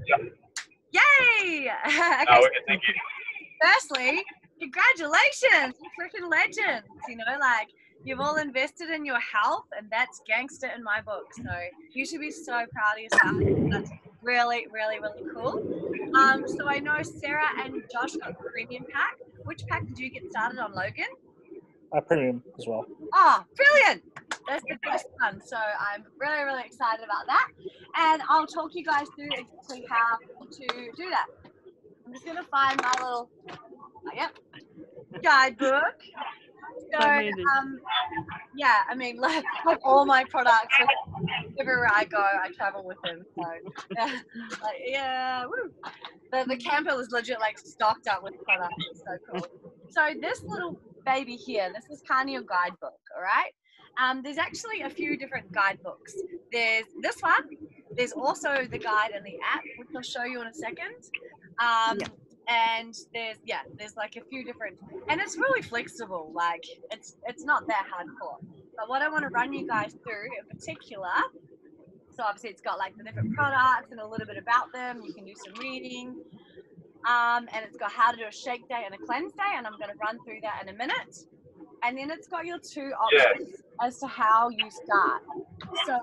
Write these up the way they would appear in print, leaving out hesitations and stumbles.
Yeah. Yay! Okay, No, okay, thank you. firstly, congratulations, you freaking legends. You know, like you've all invested in your health, and that's gangster in my book. So you should be so proud of yourself. That's really, really, really cool. So I know Sarah and Josh got the premium pack. Which pack did you get started on, Logan? Premium as well. Oh, brilliant! That's the best one. So I'm really, really excited about that. And I'll talk you guys through exactly how to do that. I'm just going to find my little, guidebook. So, yeah, I mean, like all my products, everywhere I go, I travel with them. So, yeah, woo. The camper was legit like stocked up with products. It's so cool. So this little baby here, this is kind of your guidebook, all right? There's actually a few different guidebooks. There's this one. There's also the guide in the app, which I'll show you in a second. And there's like a few different, and it's really flexible. Like it's not that hardcore. But what I want to run you guys through in particular. So obviously it's got like the different products and a little bit about them. You can do some reading. And it's got how to do a shake day and a cleanse day. And I'm going to run through that in a minute. And then it's got your two options as to how you start. So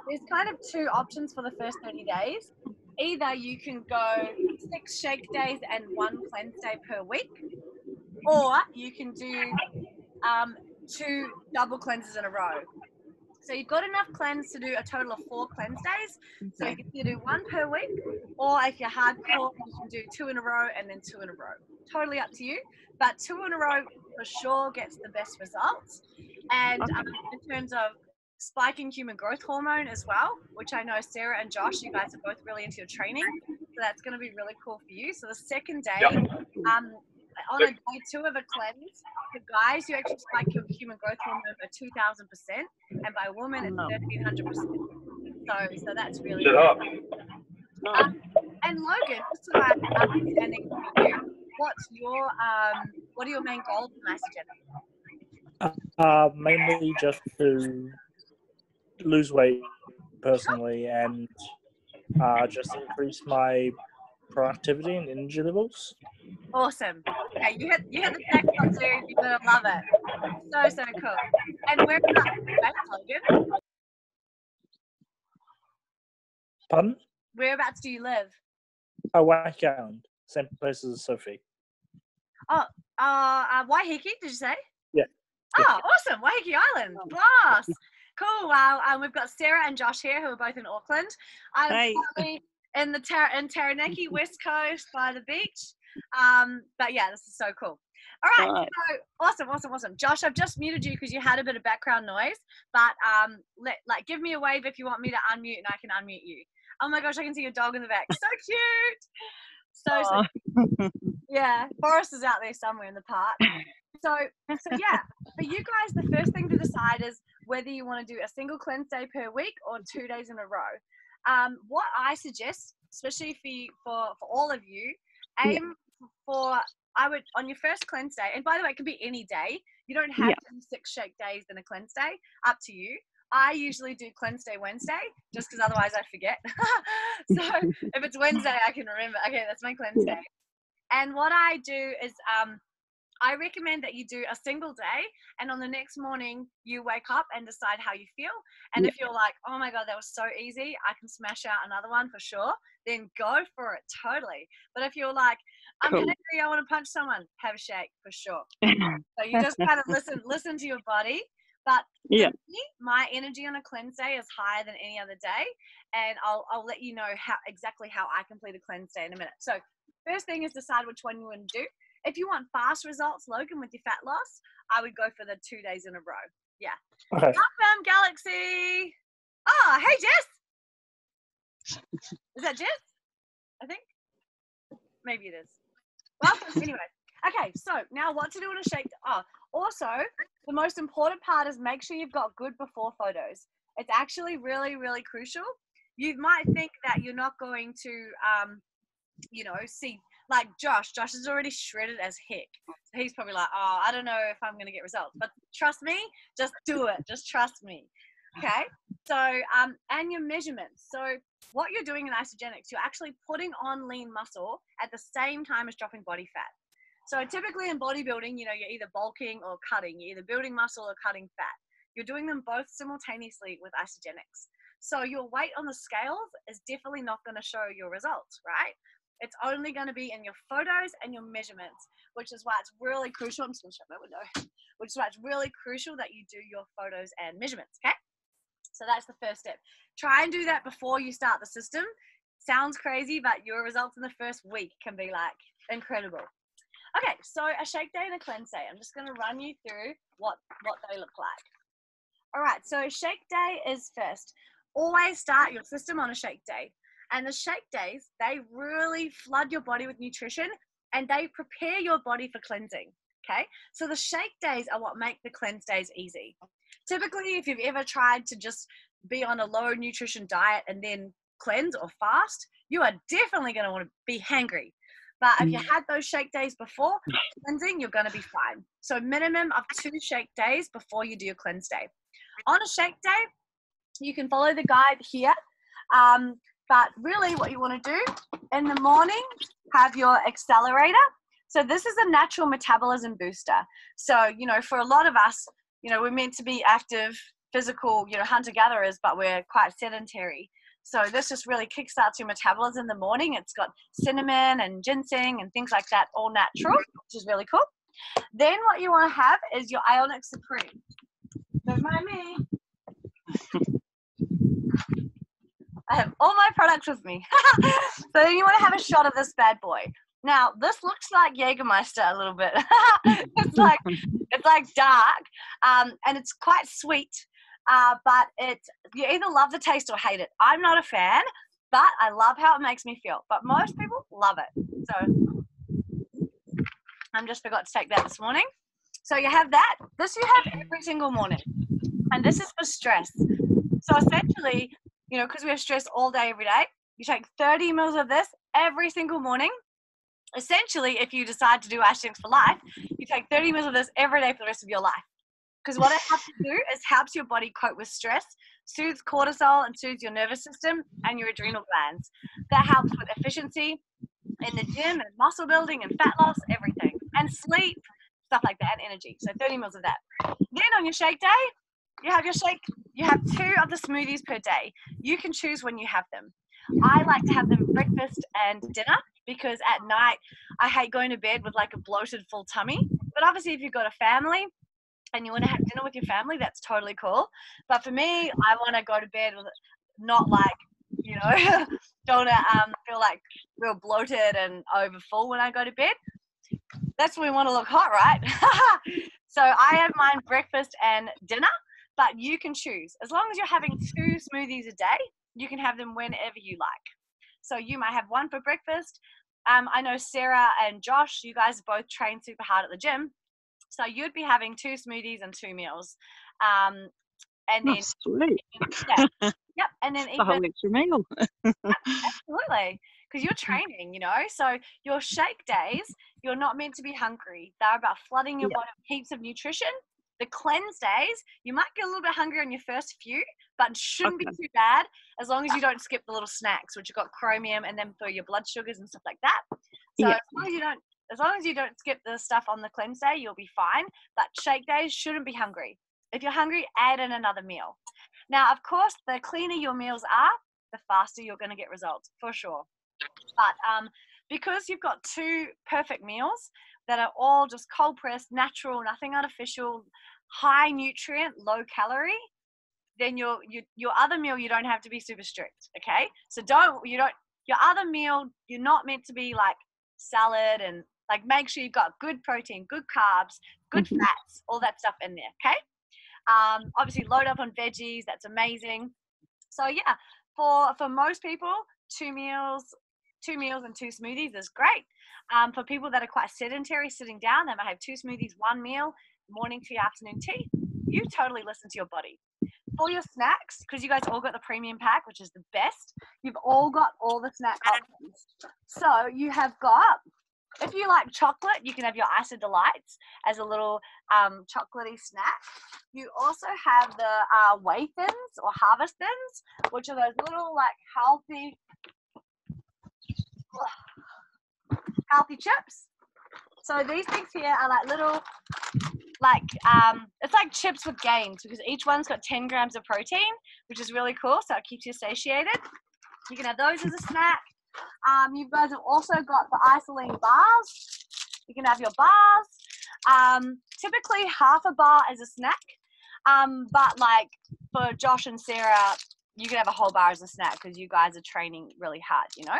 there's kind of two options for the first 30 days. Either you can go 6 shake days and 1 cleanse day per week. Or you can do 2 double cleanses in a row. So you've got enough cleanse to do a total of 4 cleanse days. So you can either do 1 per week, or if you're hardcore, you can do 2 in a row and then 2 in a row. Totally up to you. But 2 in a row for sure gets the best results. And in terms of spiking human growth hormone as well, which I know Sarah and Josh, you guys are both really into your training. So that's going to be really cool for you. So the second day, on a day 2 of a cleanse, for guys, you actually spike your human growth hormone by 2,000%, and by women, it's 1,300%. So that's really cool. And Logan, just so I'm understanding for you, what are your main goals in Mastergen? Mainly just to lose weight personally and just increase my productivity and energy levels. Awesome. Okay, you hit the jackpot, dude. You're gonna love it. So cool. And where are you based, Logan? Pardon? Whereabouts do you live? Waiheke Island, same place as Sophie. Oh, Waiheke, did you say? Yeah. Oh, awesome. Waiheke Island. Blast. Cool. Wow. We've got Sarah and Josh here, who are both in Auckland. I'm currently in Taranaki, West Coast, by the beach. But yeah, this is so cool. All right. So awesome. Josh, I've just muted you because you had a bit of background noise. But give me a wave if you want me to unmute, and I can unmute you. Oh my gosh, I can see your dog in the back. So cute. So cute. Yeah, Forrest is out there somewhere in the park. So yeah, for you guys, the first thing to decide is whether you want to do a single cleanse day per week or 2 days in a row. What I suggest, especially for all of you, aim for, on your first cleanse day, and by the way, it can be any day. You don't have to do 6 shake days and a cleanse day. Up to you. I usually do cleanse day Wednesday, just because otherwise I forget. So if it's Wednesday, I can remember, okay, that's my cleanse day. And what I do is I recommend that you do a single day, and on the next morning you wake up and decide how you feel. And if you're like, oh my God, that was so easy, I can smash out another one for sure, then go for it, totally. But if you're like, I'm hungry, I want to punch someone, have a shake for sure. So you just kind of listen to your body. But for me, my energy on a cleanse day is higher than any other day, and I'll let you know exactly how I complete a cleanse day in a minute. So first thing is decide which one you want to do. If you want fast results, Logan, with your fat loss, I would go for the 2 days in a row. Yeah. Okay. Welcome, Galaxy. Oh, hey, Jess. Is that Jess? I think. Maybe it is. Welcome. Anyway. Okay, so now what to do in a shake. Also, the most important part is make sure you've got good before photos. It's actually really, really crucial. You might think that you're not going to, see, like Josh. Josh is already shredded as heck. So he's probably like, oh, I don't know if I'm going to get results. But trust me, just do it. Just trust me. Okay? So, and your measurements. So what you're doing in isogenics, you're actually putting on lean muscle at the same time as dropping body fat. So typically in bodybuilding, you know, you're either bulking or cutting. You're either building muscle or cutting fat. You're doing them both simultaneously with isogenics. So your weight on the scales is definitely not going to show your results, right? It's only going to be in your photos and your measurements, which is why it's really crucial. I'm just going to shut my window. Which is why it's really crucial that you do your photos and measurements, okay? So that's the first step. Try and do that before you start the system. Sounds crazy, but your results in the first week can be like incredible. Okay, so a shake day and a cleanse day. I'm just going to run you through what they look like. All right, so shake day is first. Always start your system on a shake day. And the shake days, they really flood your body with nutrition and they prepare your body for cleansing, okay? So the shake days are what make the cleanse days easy. Typically, if you've ever tried to just be on a low nutrition diet and then cleanse or fast, you are definitely going to want to be hangry. But if you had those shake days before cleansing, you're going to be fine. So minimum of 2 shake days before you do your cleanse day. On a shake day, you can follow the guide here. But really what you want to do in the morning, have your accelerator. So this is a natural metabolism booster. So, you know, for a lot of us, you know, we're meant to be active, physical, you know, hunter-gatherers, but we're quite sedentary. So this just really kickstarts your metabolism in the morning. It's got cinnamon and ginseng and things like that, all natural, which is really cool. Then what you want to have is your Ionic Supreme. Don't mind me. I have all my products with me. So then you want to have a shot of this bad boy. Now, this looks like Jägermeister a little bit. it's like dark, and it's quite sweet, but you either love the taste or hate it. I'm not a fan, but I love how it makes me feel. But most people love it. So I just forgot to take that this morning. So you have that. This you have every single morning, and this is for stress. So essentially, you know, because we have stress all day, every day, you take 30 mils of this every single morning. Essentially, if you decide to do isogenics for life, you take 30 mils of this every day for the rest of your life. Because what it helps to do is helps your body cope with stress, soothes cortisol and soothes your nervous system and your adrenal glands. That helps with efficiency in the gym and muscle building and fat loss, everything. And sleep, stuff like that, and energy. So 30 mils of that. Then on your shake day, you have 2 of the smoothies per day. You can choose when you have them. I like to have them breakfast and dinner because at night I hate going to bed with like a bloated full tummy. But obviously if you've got a family and you want to have dinner with your family, that's totally cool. But for me, I want to go to bed with not like, you know, don't feel like real bloated and over full when I go to bed. That's when we want to look hot, right? So I have mine breakfast and dinner. But you can choose. As long as you're having 2 smoothies a day, you can have them whenever you like. So you might have one for breakfast. I know Sarah and Josh, you guys both train super hard at the gym. So you'd be having 2 smoothies and 2 meals. And then, sweet. Yep. And then the whole extra meal. Yep, absolutely. Because you're training, you know. So your shake days, you're not meant to be hungry. They're about flooding your body with heaps of nutrition. The cleanse days, you might get a little bit hungry on your first few, but it shouldn't be too bad as long as you don't skip the little snacks, which have got chromium and then for your blood sugars and stuff like that. So as long as you don't skip the stuff on the cleanse day, you'll be fine. But shake days shouldn't be hungry. If you're hungry, add in another meal. Now, of course, the cleaner your meals are, the faster you're going to get results, for sure. But because you've got 2 perfect meals that are all just cold pressed, natural, nothing artificial, high nutrient, low calorie, then your other meal, you don't have to be super strict, okay? So your other meal, you're not meant to be like salad and like make sure you've got good protein, good carbs, good fats, all that stuff in there, okay? Obviously load up on veggies, that's amazing. So yeah, for most people, 2 meals and 2 smoothies is great. For people that are quite sedentary, sitting down, they might have 2 smoothies, 1 meal, morning tea, afternoon tea. You totally listen to your body. For your snacks, because you guys all got the premium pack, which is the best, you've all got all the snack options. So you have got If you like chocolate, you can have your Ice of Delights as a little chocolatey snack. You also have the Whey Thins or Harvest Thins, which are those little like healthy chips. So these things here are like little, like, it's like chips with gains because each one's got 10 grams of protein, which is really cool. So it keeps you satiated. You can have those as a snack. You guys have also got the isoline bars. You can have your bars. Typically half a bar as a snack. But like for Josh and Sarah, you can have a whole bar as a snack because you guys are training really hard, you know.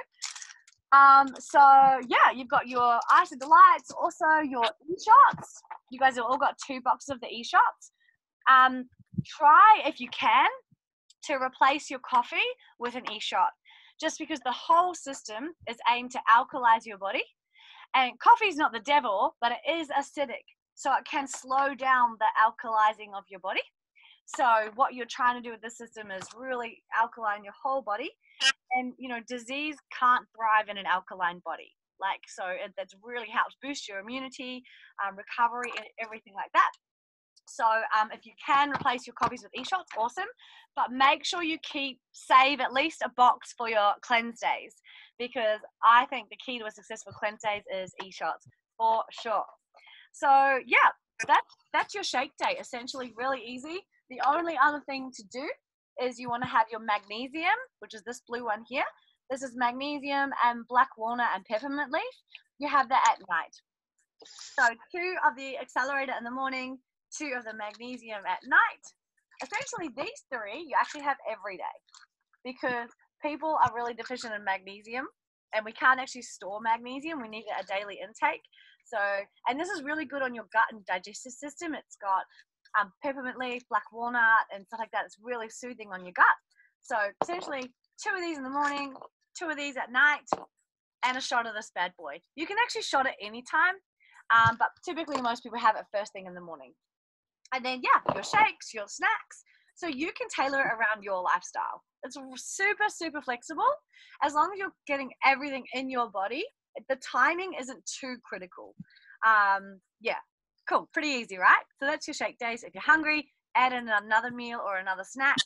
So yeah, you've got your Ice of Delights, also your e-shots. You guys have all got 2 boxes of the e-shots. Try, if you can, to replace your coffee with an e-shot, just because the whole system is aimed to alkalize your body. And coffee is not the devil, but it is acidic, so it can slow down the alkalizing of your body. So what you're trying to do with the system is really alkaline your whole body. And, you know, disease can't thrive in an alkaline body. Like, so that's really helps boost your immunity, recovery, and everything like that. So if you can replace your coffees with e-shots, awesome. But make sure you save at least a box for your cleanse days, because I think the key to a successful cleanse days is e-shots for sure. So yeah, that's your shake day. Essentially, really easy. The only other thing to do is you want to have your magnesium, which is this blue one here. This is magnesium and black walnut and peppermint leaf. You have that at night. So 2 of the accelerator in the morning, 2 of the magnesium at night. Essentially, these 3 you actually have every day, because people are really deficient in magnesium, and we can't actually store magnesium. We need a daily intake. So, and this is really good on your gut and digestive system. It's got peppermint leaf, black walnut, and stuff like that. It's really soothing on your gut. So essentially 2 of these in the morning, 2 of these at night, and a shot of this bad boy. You can actually shot it anytime, but typically most people have it first thing in the morning. And then yeah, your shakes, your snacks. So you can tailor it around your lifestyle. It's super, super flexible. As long as you're getting everything in your body, the timing isn't too critical. Yeah. Cool, pretty easy, right? So that's your shake days. If you're hungry, add in another meal or another snack.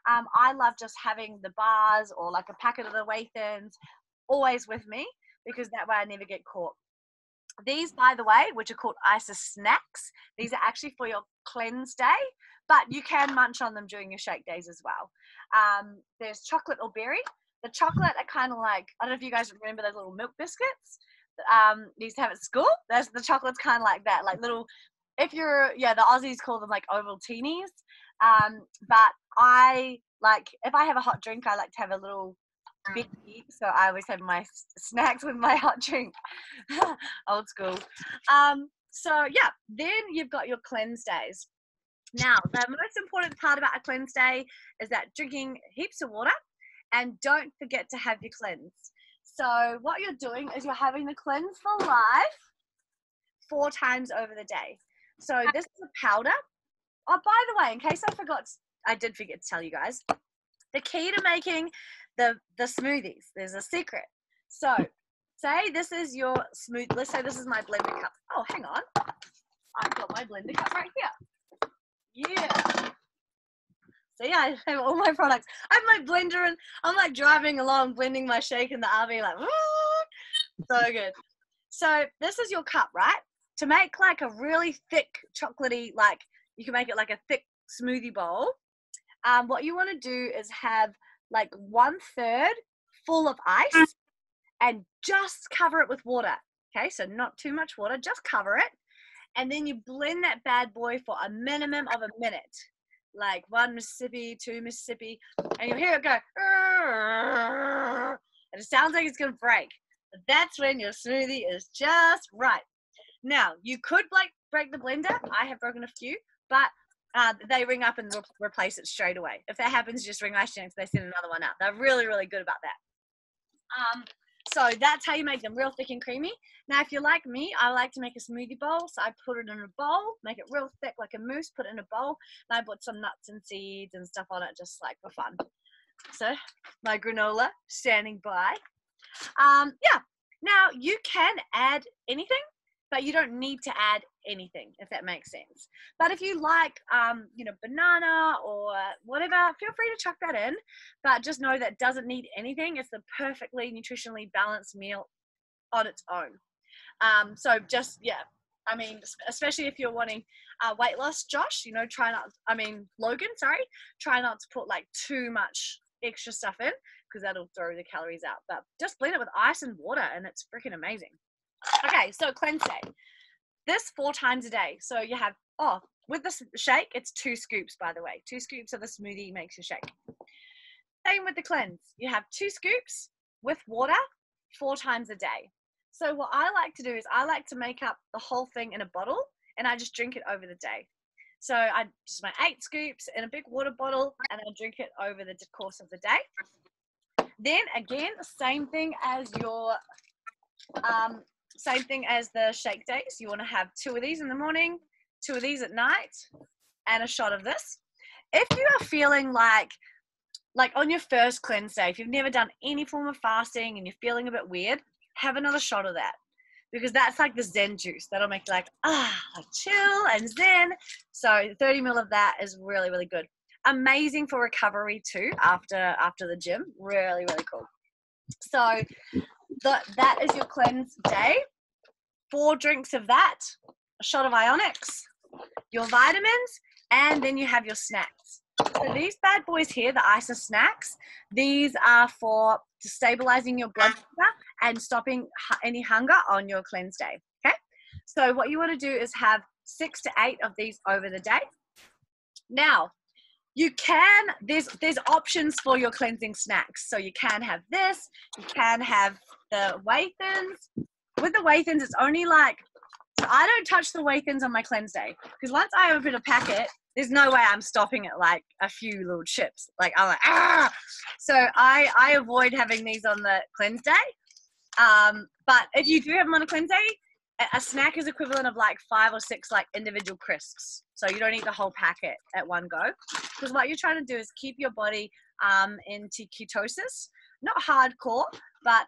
I love just having the bars or like a packet of the Whey Thins always with me, because that way I never get caught. These, by the way, which are called ISIS snacks, these are actually for your cleanse day, but you can munch on them during your shake days as well. There's chocolate or berry. The chocolate are kind of like, I don't know if you guys remember those little milk biscuits you used to have at school. The chocolate's kind of like that, like little, if you're, yeah, the Aussies call them like Ovaltinis. But I like, if I have a hot drink, I like to have a little bit, so I always have my snacks with my hot drink. Old school. So yeah, then you've got your cleanse days. Now, the most important part about a cleanse day is that drinking heaps of water, and don't forget to have your cleanse. So what you're doing is you're having the cleanse for life 4 times over the day. So this is a powder. Oh, by the way, in case I did forget to tell you guys, the key to making the smoothies, there's a secret. So say this is your smooth, let's say this is my blender cup. Oh, hang on. I've got my blender cup right here. Yeah. So yeah, I have all my products. I have my blender and I'm like driving along, blending my shake in the RV, like, woo! So good. So this is your cup, right? To make like a really thick chocolatey, like you can make it like a thick smoothie bowl. What you want to do is have like 1/3 full of ice and just cover it with water. Okay, so not too much water, just cover it. And then you blend that bad boy for a minimum of a minute. Like 1 Mississippi, 2 Mississippi, and you'll hear it go, and it sounds like it's going to break. But that's when your smoothie is just right. Now, you could break the blender. I have broken a few, but they ring up and replace it straight away. If that happens, just ring Ice Janks. They send another one out. They're really, really good about that. So that's how you make them, real thick and creamy. Now, if you're like me, I like to make a smoothie bowl. So I put it in a bowl, make it real thick like a mousse, put it in a bowl, and I put some nuts and seeds and stuff on it just like for fun. So my granola standing by. Yeah, Now, you can add anything, but you don't need to add anything, if that makes sense. But if you like, banana or whatever, feel free to chuck that in. But just know that doesn't need anything. It's the perfectly nutritionally balanced meal on its own. So just, I mean, especially if you're wanting weight loss, Josh, Logan, try not to put like too much extra stuff in because that'll throw the calories out. But just blend it with ice and water and it's freaking amazing. Okay, so cleanse day. This 4 times a day. So you have, with the shake, it's 2 scoops, by the way. 2 scoops of the smoothie makes your shake. Same with the cleanse. You have 2 scoops with water 4 times a day. So what I like to do is I like to make up the whole thing in a bottle and I just drink it over the day. So I just my 8 scoops in a big water bottle and I drink it over the course of the day. Then again, same thing as the shake days. You want to have 2 of these in the morning, 2 of these at night, and a shot of this. If you are feeling like on your first cleanse day, if you've never done any form of fasting and you're feeling a bit weird, have another shot of that because that's like the Zen juice. That'll make you like chill and Zen. So 30 ml of that is really, really good. Amazing for recovery too after the gym. Really, really cool. So that is your cleanse day. 4 drinks of that, a shot of Ionics, your vitamins, and then you have your snacks. So these bad boys here, the ISA snacks, these are for stabilizing your blood sugar and stopping any hunger on your cleanse day. Okay. So what you want to do is have 6 to 8 of these over the day. Now, there's options for your cleansing snacks. So you can have this, you can have the whey thins. With the whey thins, it's only so I don't touch the whey thins on my cleanse day because once I open a packet, there's no way I'm stopping at like a few little chips. Like I'm like, So I avoid having these on the cleanse day. But if you do have them on a cleanse day, a snack is equivalent of like 5 or 6 like individual crisps. So you don't eat the whole packet at one go because what you're trying to do is keep your body into ketosis, not hardcore, but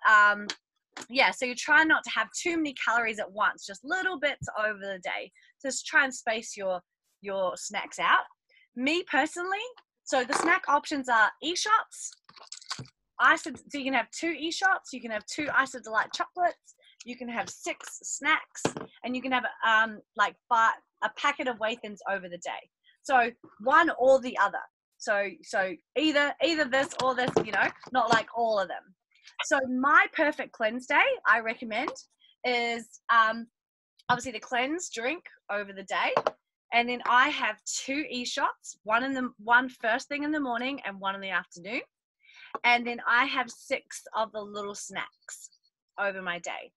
so you try not to have too many calories at once, just little bits over the day. Just try and space your snacks out. Me personally, so the snack options are e-shots. So you can have 2 e-shots, you can have 2 Isa Delight chocolates, you can have 6 snacks, and you can have a packet of whey thins over the day. So one or the other. So either this or this, not like all of them. So my perfect cleanse day, I recommend, is obviously the cleanse drink over the day. And then I have 2 e-shots, one first thing in the morning and one in the afternoon. And then I have 6 of the little snacks over my day.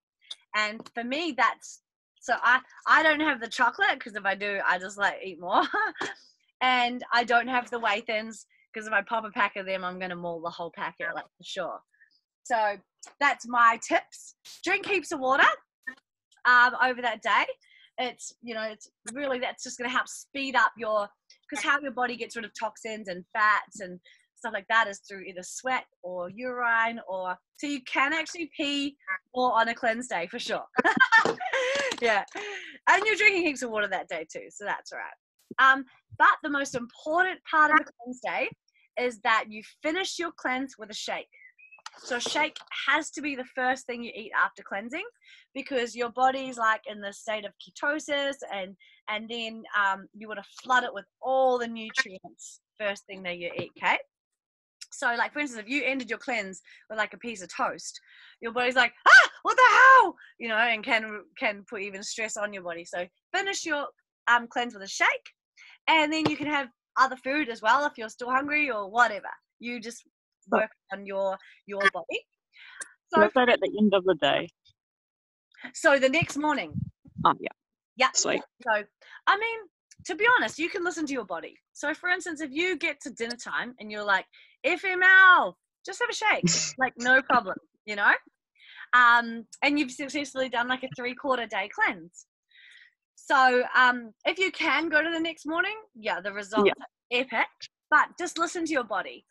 And for me, I don't have the chocolate because if I do, I just eat more. And I don't have the whey thins because if I pop a pack of them, I'm going to maul the whole packet, for sure. So that's my tips. Drink heaps of water over that day. It's really, that's just going to help speed up because how your body gets rid of toxins and fats and stuff like that is through either sweat or urine so you can actually pee more on a cleanse day for sure. Yeah. And you're drinking heaps of water that day too. So that's all right. But the most important part of the cleanse day is that you finish your cleanse with a shake. So shake has to be the first thing you eat after cleansing because your body's in the state of ketosis and then you want to flood it with all the nutrients first thing that you eat, okay? So for instance, if you ended your cleanse with a piece of toast, your body's what the hell? And can put even stress on your body. So finish your cleanse with a shake and then you can have other food as well if you're still hungry or whatever. You just work on your body. So was that at the end of the day? So the next morning. Oh yeah. Yeah. Sweet. So I mean, to be honest, you can listen to your body. So for instance, if you get to dinner time and you're like, FML, just have a shake, no problem, and you've successfully done a 3/4 day cleanse. So if you can go to the next morning, the results are epic, but just listen to your body,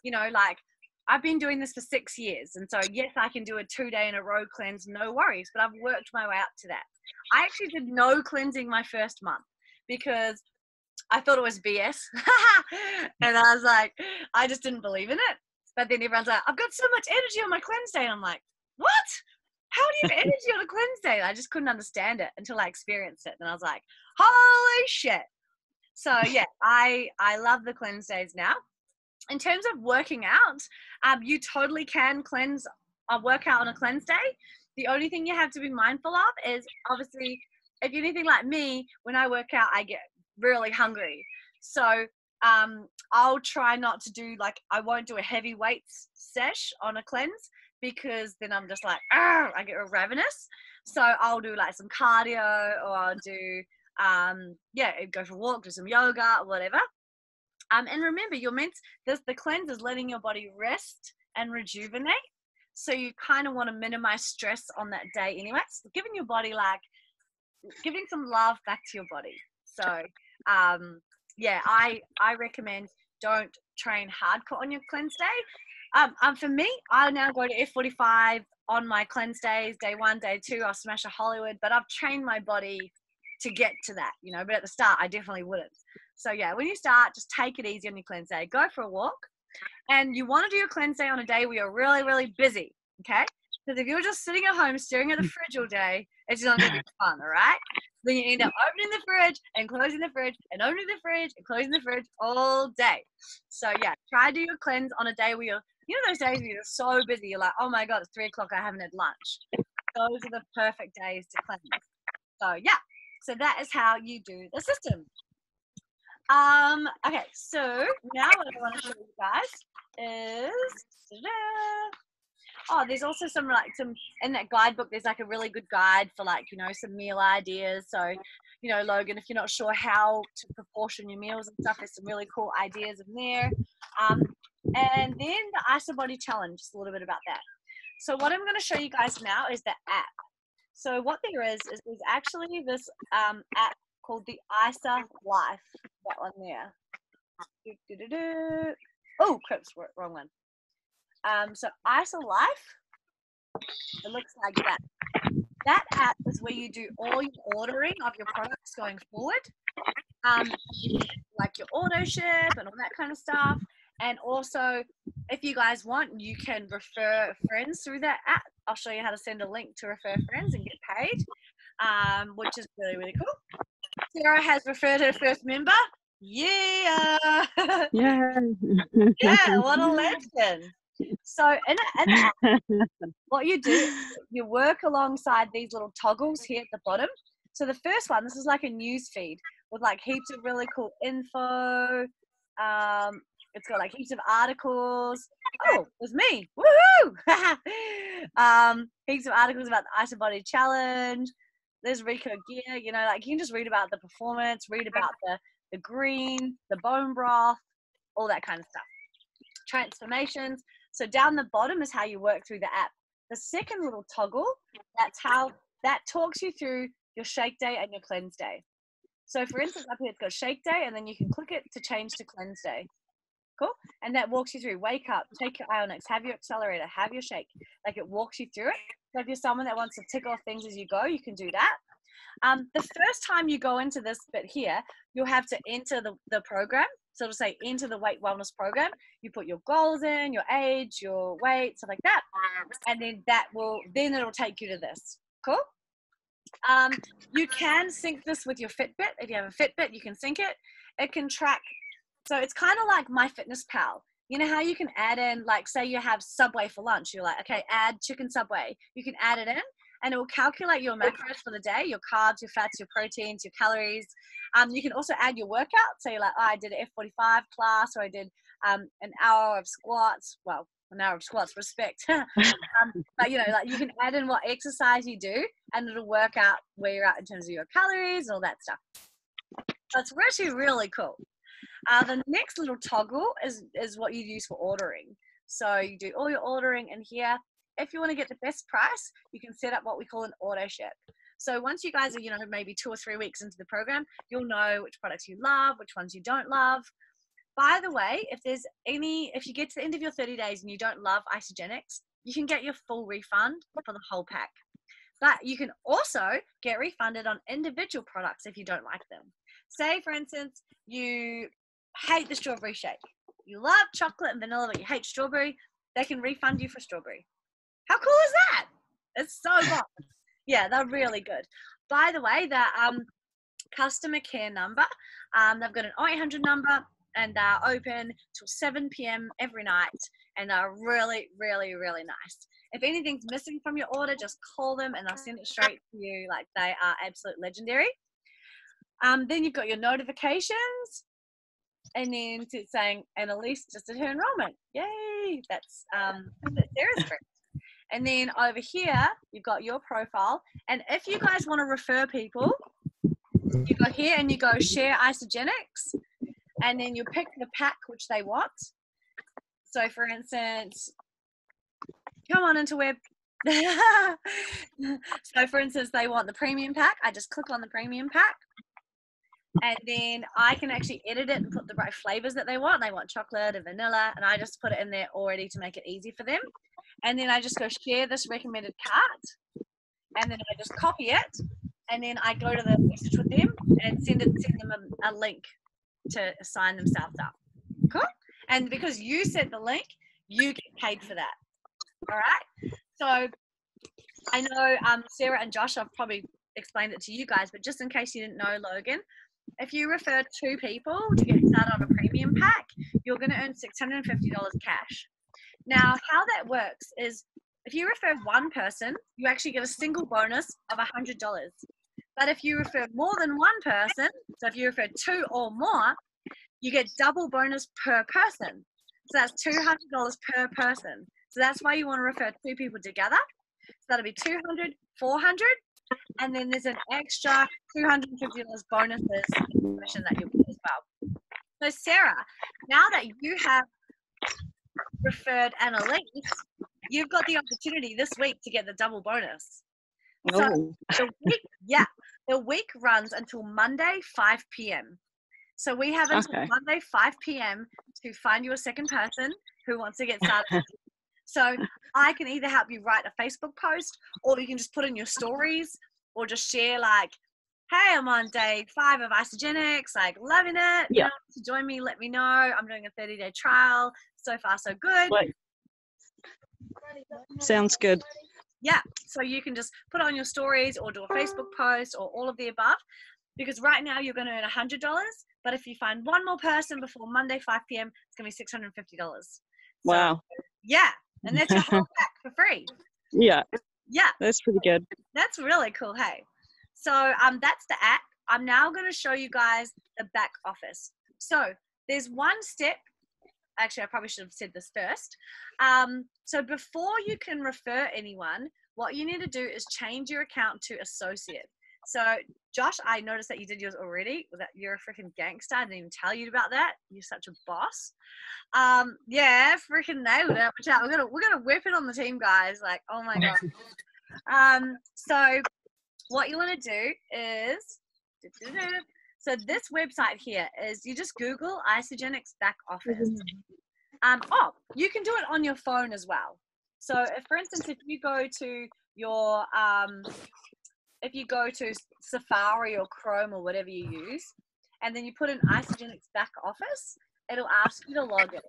I've been doing this for 6 years. And so, yes, I can do a 2-day in a row cleanse, no worries. But I've worked my way up to that. I actually did no cleansing my first month because I thought it was BS. And I was like, I just didn't believe in it. But then everyone's like, I've got so much energy on my cleanse day. And I'm like, what? How do you have energy on a cleanse day? I just couldn't understand it until I experienced it. And I was like, holy shit. So yeah, I love the cleanse days now. In terms of working out, you totally can work out on a cleanse day. The only thing you have to be mindful of is, obviously, if you're anything like me, when I work out, I get really hungry. So I'll try not to do, like, I won't do a heavy weights sesh on a cleanse because then I'm just like, I get ravenous. So I'll do like some cardio, or I'll do, go for a walk, do some yoga, or whatever. And remember, the cleanse is letting your body rest and rejuvenate. So you kind of want to minimize stress on that day anyway. So giving your body, like, giving some love back to your body. So, I recommend don't train hardcore on your cleanse day. For me, I now go to F45 on my cleanse days, day 1, day 2, I'll smash a Hollywood, but I've trained my body to get to that, but at the start, I definitely wouldn't. So yeah, when you start, just take it easy on your cleanse day. Go for a walk. And you want to do your cleanse day on a day where you're really, really busy, okay? Because if you're just sitting at home staring at the fridge all day, it's not going to be fun, all right? Then you end up opening the fridge and closing the fridge and opening the fridge and closing the fridge all day. So yeah, try to do your cleanse on a day where those days where you're so busy, you're like, oh my God, it's 3 o'clock, I haven't had lunch. Those are the perfect days to cleanse. So yeah, so that is how you do the system. Okay, so now what I want to show you guys is, there's also some in that guidebook, there's like a really good guide for some meal ideas. So, Logan, if you're not sure how to proportion your meals and stuff, there's some really cool ideas in there. And then the ISO Body Challenge, just a little bit about that. So what I'm going to show you guys now is the app. So what there is there's actually this app called the ISA Life. That one there. Oh, crips, wrong one. So ISA Life, it looks like that. That app is where you do all your ordering of your products going forward, like your auto ship and all that kind of stuff. And also, if you guys want, you can refer friends through that app. I'll show you how to send a link to refer friends and get paid, which is really, really cool. Sarah has referred her first member. Yeah. Yeah. Yeah, what a legend. So in the app, what you do, you work alongside these little toggles here at the bottom. So the first one, this is like a news feed with like heaps of really cool info. It's got like heaps of articles. Oh, it was me. Woohoo! Heaps of articles about the ISO Body Challenge. There's Rico gear, you can just read about the performance, read about the green, the bone broth, all that kind of stuff. Transformations. So down the bottom is how you work through the app. The second little toggle, that talks you through your shake day and your cleanse day. So for instance, up here it's got shake day, and then you can click it to change to cleanse day. Cool. And that walks you through wake up, take your Ionics, have your accelerator, have your shake. Like, it walks you through it. So if you're someone that wants to tick off things as you go, you can do that. The first time you go into this bit here, you'll have to enter the program. So it'll say enter the weight wellness program. You put your goals in, your age, your weight, stuff like that. And then it'll take you to this. Cool. You can sync this with your Fitbit. If you have a Fitbit, you can sync it. It can track. So it's kind of like MyFitnessPal. You know how you can add in, like, say you have Subway for lunch. You're like, okay, add chicken Subway. You can add it in, and it will calculate your macros for the day, your carbs, your fats, your proteins, your calories. You can also add your workout. So you're like, I did an F45 class, or I did an hour of squats. Well, an hour of squats, respect. But, you can add in what exercise you do, and it'll work out where you're at in terms of your calories and all that stuff. So it's actually really cool. The next little toggle is what you use for ordering. So you do all your ordering in here. If you want to get the best price, you can set up what we call an auto ship. So once you guys are, maybe 2 or 3 weeks into the program, you'll know which products you love, which ones you don't love. By the way, if you get to the end of your 30 days and you don't love Isogenics, you can get your full refund for the whole pack. But you can also get refunded on individual products if you don't like them. Say, for instance, you hate the strawberry shake. You love chocolate and vanilla, but you hate strawberry. They can refund you for strawberry. How cool is that? It's so fun. Yeah, they're really good. By the way, the customer care number, they've got an 0800 number, and they're open till 7 p.m. every night, and they're really, really, really nice. If anything's missing from your order, just call them and they'll send it straight to you. Like, they are absolute legendary. Then you've got your notifications, and then it's saying Annalise just did her enrollment. Yay! That's Sarah's script. And then over here, you've got your profile. And if you guys want to refer people, you go here and you go share Isogenics, and then you pick the pack which they want. So for instance, come on interweb. So for instance, they want the premium pack. I just click on the premium pack, and then I can actually edit it and put the right flavors that they want. They want chocolate and vanilla, and I just put it in there already to make it easy for them. And then I just go share this recommended cart, and then I just copy it, and then I go to the message with them and send them a link to sign themselves up. Cool. And because you sent the link, you get paid for that. All right. So I know Sarah and Josh, I've probably explained it to you guys, but just in case you didn't know, Logan, if you refer 2 people to get started on a premium pack, you're going to earn $650 cash. Now, how that works is if you refer 1 person, you actually get a single bonus of $100. But if you refer more than 1 person, so if you refer 2 or more, you get double bonus per person. So that's $200 per person. So that's why you want to refer 2 people together. So that'll be $200, $400, and then there's an extra $250 bonuses commission that you'll get as well. So Sarah, now that you have referred Annalise, you've got the opportunity this week to get the double bonus. So the week runs until Monday 5 p.m. So we have until Monday 5 p.m. to find you a second person who wants to get started. So I can either help you write a Facebook post, or you can just put in your stories, or just share like, hey, I'm on day 5 of Isogenics, like loving it. You know, to join me, let me know. I'm doing a 30-day trial. So far, so good. Sounds good. Yeah, so you can just put it on your stories or do a Facebook post or all of the above, because right now you're going to earn $100, but if you find 1 more person before Monday 5 p.m., it's going to be $650. Wow. Yeah, and that's your whole pack for free. Yeah. Yeah. That's pretty good. That's really cool, hey. So that's the app. I'm now going to show you guys the back office. So there's one step. Actually, I probably should have said this first. So before you can refer anyone, what you need to do is change your account to associate. So Josh, I noticed that you did yours already. That you're a freaking gangster. I didn't even tell you about that. You're such a boss. Yeah, freaking nailed it. Watch out. We're gonna whip it on the team, guys. Like, oh my god. So what you want to do is, so this website here is, you just Google Isogenics back office. You can do it on your phone as well. So if, for instance, if you go to your if you go to Safari or Chrome or whatever you use, and then you put in Isogenics back office, it'll ask you to log in.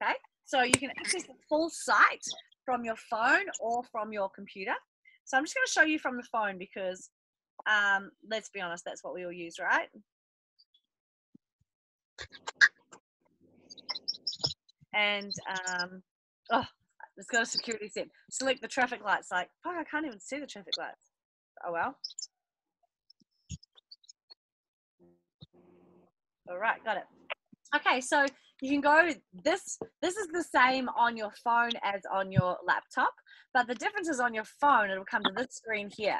Okay, so you can access the full site from your phone or from your computer. So I'm just going to show you from the phone because let's be honest, that's what we all use, right? And let's go to security step. Select the traffic lights. Like, fuck, I can't even see the traffic lights. Oh well. All right, got it. Okay, so you can go, this is the same on your phone as on your laptop, but the difference is on your phone, it'll come to this screen here.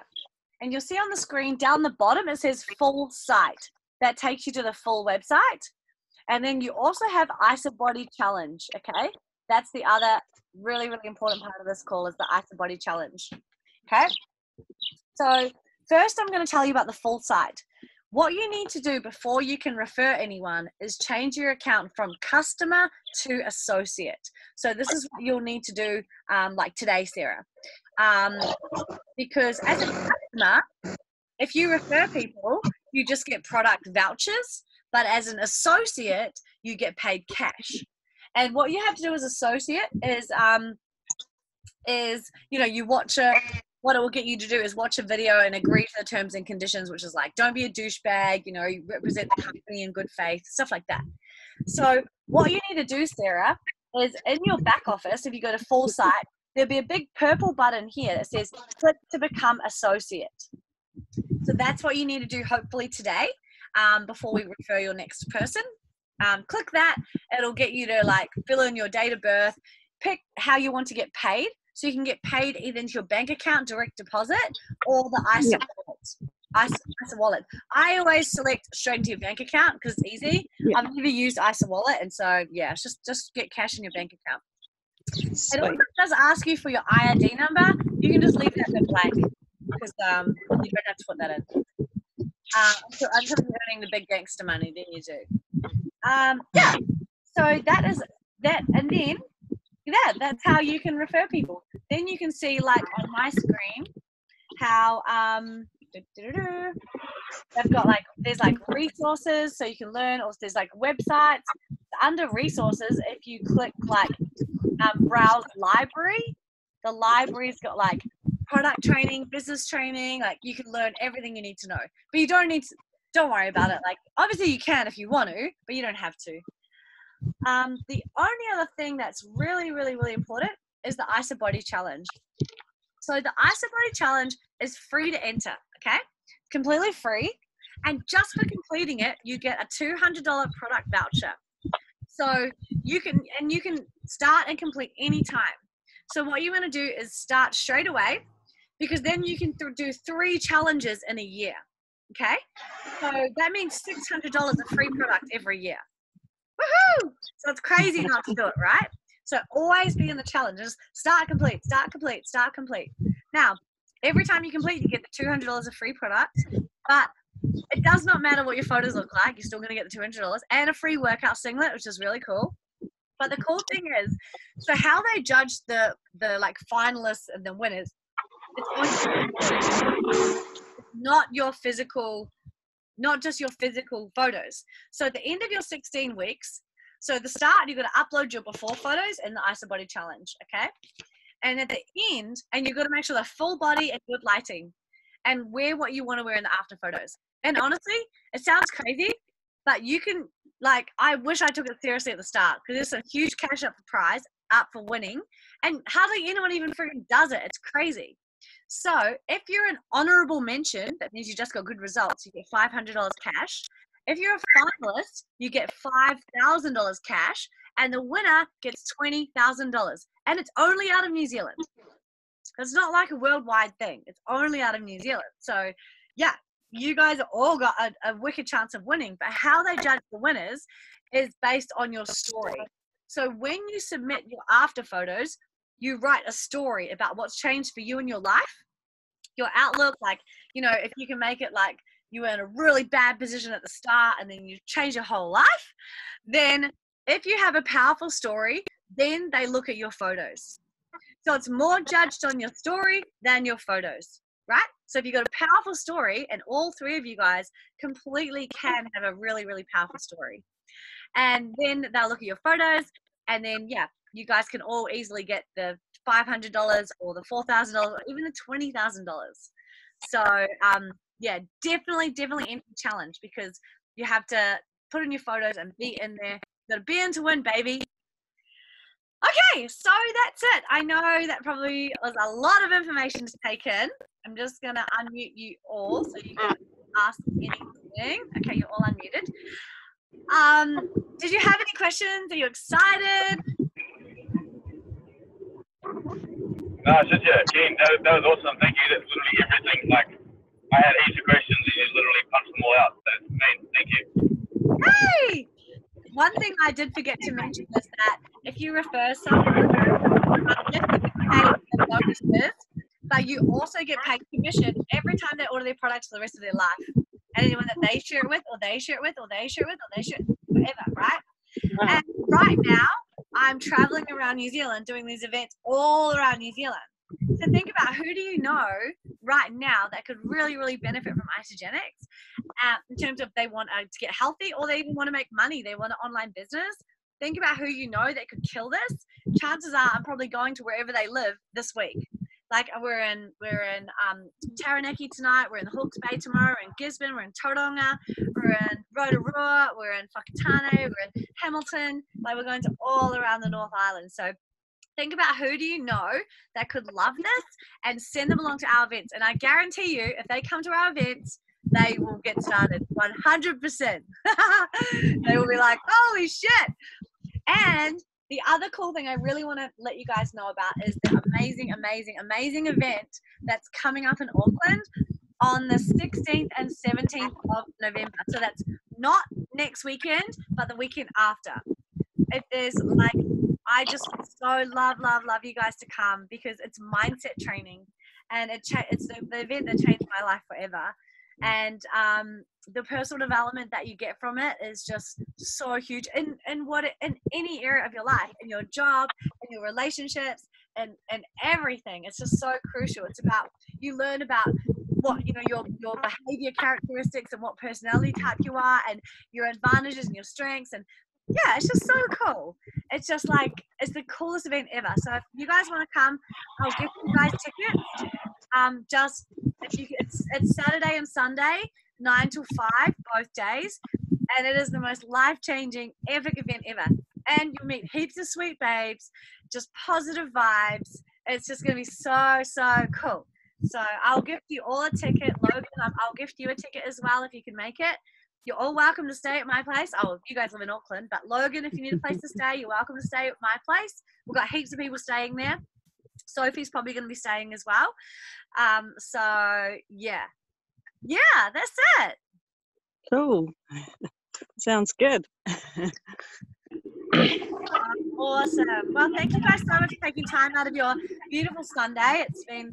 And you'll see on the screen down the bottom, it says full site. That takes you to the full website. And then you also have IsaBody Challenge, okay? That's the other really, really important part of this call, is the IsaBody Challenge, okay? So first I'm going to tell you about the full site. what you need to do before you can refer anyone is change your account from customer to associate. So this is what you'll need to do like today, Sarah. Because as a customer, if you refer people, you just get product vouchers, but as an associate, you get paid cash. And what you have to do as associate is you know, you watch what it will get you to do is watch a video and agree to the terms and conditions, which is like, don't be a douchebag, you know, you represent the company in good faith, stuff like that. So what you need to do, Sarah, is in your back office, if you go to full site, there'll be a big purple button here that says click to become associate. So that's what you need to do hopefully today before we refer your next person. Click that. It'll get you to like fill in your date of birth, pick how you want to get paid. So you can get paid either into your bank account, direct deposit, or the ISA wallet. ISA wallet. I always select straight into your bank account because it's easy. I've never used ISA wallet, and so yeah, it's just get cash in your bank account. It also does ask you for your ID number. You can just leave that blank because you don't have to put that in. Until you're earning the big gangster money, then you do. Yeah. So that is that, and then that's how you can refer people. Then you can see like on my screen how they've got like there's like resources so you can learn, or there's like websites. Under resources, if you click like browse library, the library's got like product training, business training, like you can learn everything you need to know. But you don't worry about it. Like obviously you can if you want to, but you don't have to. The only other thing that's really, really, really important is the ISA Body Challenge. So the ISA Body Challenge is free to enter, okay? Completely free. And just for completing it, you get a $200 product voucher. So you can start and complete any time. So what you want to do is start straight away, because then you can do 3 challenges in a year, okay? So that means $600 of free product every year. Woohoo! So it's crazy not to do it, right? So always be in the challenges. Start, complete, start, complete, start, complete. Now, every time you complete, you get the $200 of free product, but it does not matter what your photos look like. You're still going to get the $200 and a free workout singlet, which is really cool. But the cool thing is, so how they judge the like finalists and the winners, it's not your physical, not just your physical photos. So at the end of your 16 weeks, so at the start, you've got to upload your before photos in the ISA Body Challenge, okay? And at the end, and you've got to make sure they're full body and good lighting, and wear what you want to wear in the after photos. And honestly, it sounds crazy, but you can, like, I wish I took it seriously at the start, because there's a huge cash up for prize, up for winning, and hardly anyone even freaking does it. It's crazy. So if you're an honorable mention, that means you just got good results, you get $500 cash. If you're a finalist, you get $5,000 cash, and the winner gets $20,000. And it's only out of New Zealand. It's not like a worldwide thing. It's only out of New Zealand. So yeah, you guys all got a wicked chance of winning. But how they judge the winners is based on your story. So when you submit your after photos, you write a story about what's changed for you in your life, your outlook, like, you know, if you can make it like you were in a really bad position at the start and then you change your whole life, then if you have a powerful story, then they look at your photos. So it's more judged on your story than your photos, right? So if you've got a powerful story, and all 3 of you guys completely can have a really, really powerful story, and then they'll look at your photos, and then, yeah, you guys can all easily get the $500 or the $4,000 or even the $20,000. So, yeah, definitely enter the challenge, because you have to put in your photos and be in there. You got to be in to win, baby. Okay, so that's it. I know that probably was a lot of information to take in. I'm just going to unmute you all so you can ask anything. Okay, you're all unmuted. Did you have any questions? Are you excited? No, it's just, yeah, Jen, that was awesome. Thank you. That's literally everything. Like, I had easy questions and you literally punched them all out. That's amazing. Thank you. Hey! One thing I did forget to mention is that if you refer someone, you get paid the bonuses, but you also get paid commission every time they order their products for the rest of their life. and anyone that they share it with, or they share it with, or they share it with, or they share it, whatever, right? And right now, I'm traveling around New Zealand doing these events all around New Zealand. So think about, who do you know right now that could really, really benefit from Isogenics in terms of they want to get healthy, or they even want to make money, they want an online business. Think about who you know that could kill this. Chances are I'm probably going to wherever they live this week. Like we're in Taranaki tonight, we're in the Hawke's Bay tomorrow, we're in Gisborne, we're in Tauranga, we're in Rotorua, we're in Whakatane, we're in Hamilton. Like we're going to all around the North Island. So think about, who do you know that could love this, and send them along to our events. And I guarantee you, if they come to our events, they will get started 100%. They will be like, holy shit. And the other cool thing I really want to let you guys know about is the amazing, amazing, amazing event that's coming up in Auckland on the 16th and 17th of November. So that's not next weekend, but the weekend after. It is like, I just so love you guys to come, because it's mindset training, and it's the event that changed my life forever. And the personal development that you get from it is just so huge in any area of your life, in your job, in your relationships, and everything. It's just so crucial. It's about, you learn about what, you know, your behavior characteristics and what personality type you are, and your advantages and your strengths. And yeah, it's just so cool. It's just like, it's the coolest event ever. So if you guys want to come, I'll give you guys tickets. It's Saturday and Sunday, 9 till 5, both days, and it is the most life-changing, epic event ever. And you'll meet heaps of sweet babes, just positive vibes. It's just going to be so cool. So I'll gift you all a ticket. Logan, I'll gift you a ticket as well if you can make it. You're all welcome to stay at my place. Oh, you guys live in Auckland, but Logan, if you need a place to stay, you're welcome to stay at my place. We've got heaps of people staying there. Sophie's probably going to be staying as well. So yeah, that's it. Cool. Sounds good. Awesome. Well, thank you guys so much for taking time out of your beautiful Sunday. It's been,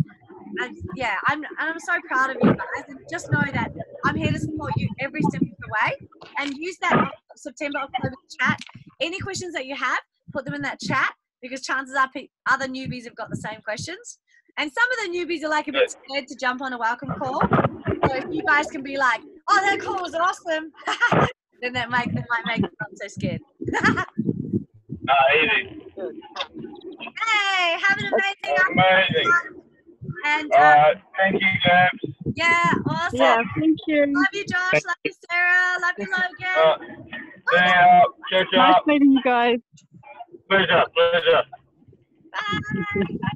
I'm so proud of you guys, and just know that I'm here to support you every step of the way. And use that September, October chat. Any questions that you have, put them in that chat, because chances are other newbies have got the same questions. And some of the newbies are like a bit scared to jump on a welcome call. So if you guys can be like, oh, that call was awesome, then that might make them not so scared. Easy. Hey, have an amazing Amazing. And thank you, Gabs. yeah, awesome. Yeah, thank you. Love you, Josh. Love you, Sarah. Love you, Logan. Ciao, Nice meeting you guys. Pleasure. Bye.